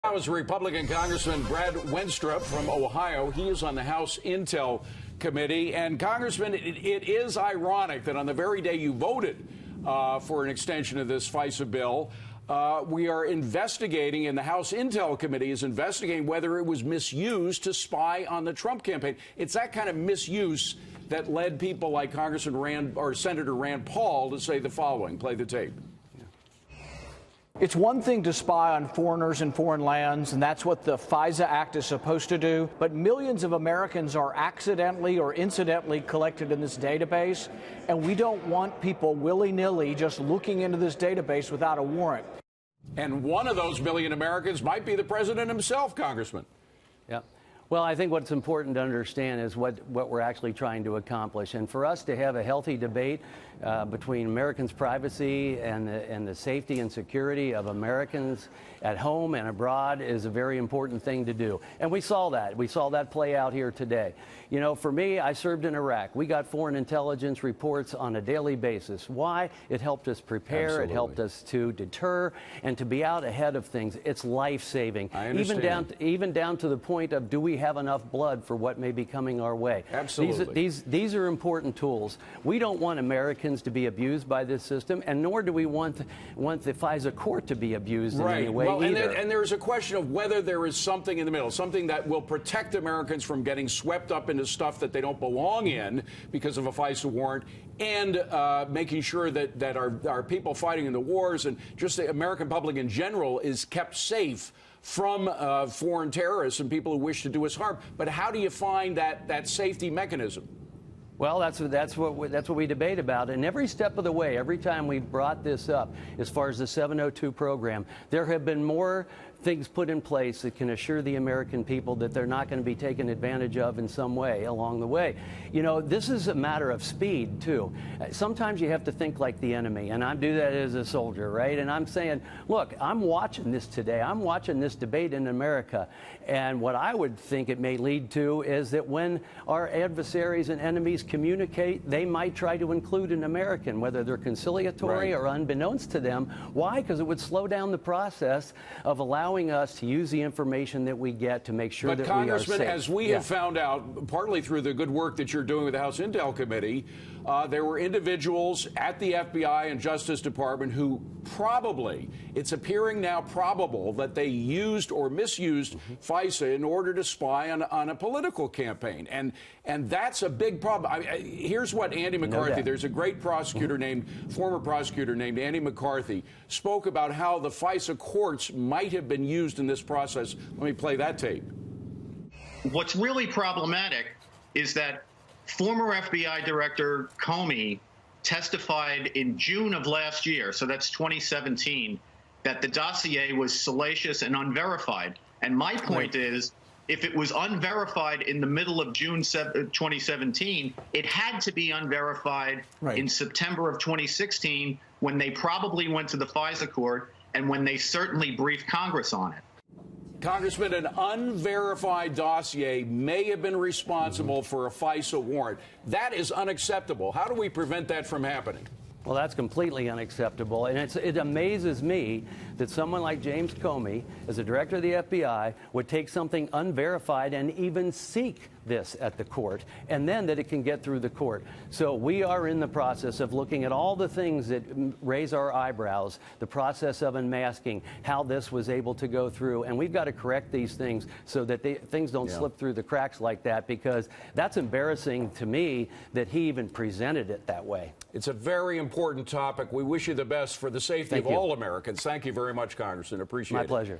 That was Republican Congressman Brad Wenstrup from Ohio. He is on the House Intel Committee. And, Congressman, it is ironic that on the very day you voted for an extension of this FISA bill, we are investigating, and the House Intel Committee is investigating whether it was misused to spy on the Trump campaign. It's that kind of misuse that led people like Senator Rand Paul to say the following. Play the tape. It's one thing to spy on foreigners in foreign lands, and that's what the FISA Act is supposed to do. But millions of Americans are accidentally or incidentally collected in this database, and we don't want people willy-nilly just looking into this database without a warrant. And one of those million Americans might be the president himself, Congressman. Yeah. Well, I think what's important to understand is what we're actually trying to accomplish. And for us to have a healthy debate between Americans' privacy and the safety and security of Americans at home and abroad is a very important thing to do. And we saw that. We saw that play out here today. You know, for me, I served in Iraq. We got foreign intelligence reports on a daily basis. Why? It helped us prepare. Absolutely. It helped us to deter and to be out ahead of things. It's life-saving. I understand. Even down to the point of, do we have enough blood for what may be coming our way? Absolutely. These are important tools. We don't want Americans to be abused by this system, and nor do we want the FISA court to be abused in any way either. And there's a question of whether there is something in the middle, something that will protect Americans from getting swept up into stuff that they don't belong in because of a FISA warrant, and making sure that our people fighting in the wars and just the American public in general is kept safe from foreign terrorists and people who wish to do us harm. But how do you find that safety mechanism? Well, that's what we debate about. And every step of the way, every time we brought this up, as far as the 702 program, there have been more things put in place that can assure the American people that they're not going to be taken advantage of in some way along the way. You know, this is a matter of speed, too. Sometimes you have to think like the enemy, and I do that as a soldier, right? And I'm saying, look, I'm watching this today. I'm watching this debate in America, and what I would think it may lead to is that when our adversaries and enemies communicate, they might try to include an American, whether they're conciliatory or unbeknownst to them. Why? Because it would slow down the process of allowing us to use the information that we get to make sure that we are safe. But, Congressman, as we have found out, partly through the good work that you're doing with the House Intel Committee, there were individuals at the FBI and Justice Department who probably, it's appearing now probable, that they used or misused FISA in order to spy on a political campaign. And that's a big problem. Here's what Andy McCarthy, there's a great prosecutor former prosecutor named Andy McCarthy, spoke about how the FISA courts might have been used in this process. Let me play that tape. What's really problematic is that former FBI Director Comey testified in June of last year, so that's 2017, that the dossier was salacious and unverified. And my point is, if it was unverified in the middle of June 2017, it had to be unverified in September of 2016, when they probably went to the FISA court and when they certainly briefed Congress on it. Congressman, an unverified dossier may have been responsible for a FISA warrant. That is unacceptable. How do we prevent that from happening? Well, that's completely unacceptable. And it amazes me that someone like James Comey, as the director of the FBI, would take something unverified and even seek this at the court, and then that it can get through the court. So we are in the process of looking at all the things that raise our eyebrows, the process of unmasking, how this was able to go through, and we've got to correct these things so that things don't slip through the cracks like that, because that's embarrassing to me that he even presented it that way. It's a very important topic. We wish you the best for the safety of all Americans. Thank you very much, Congressman. Appreciate it. My pleasure.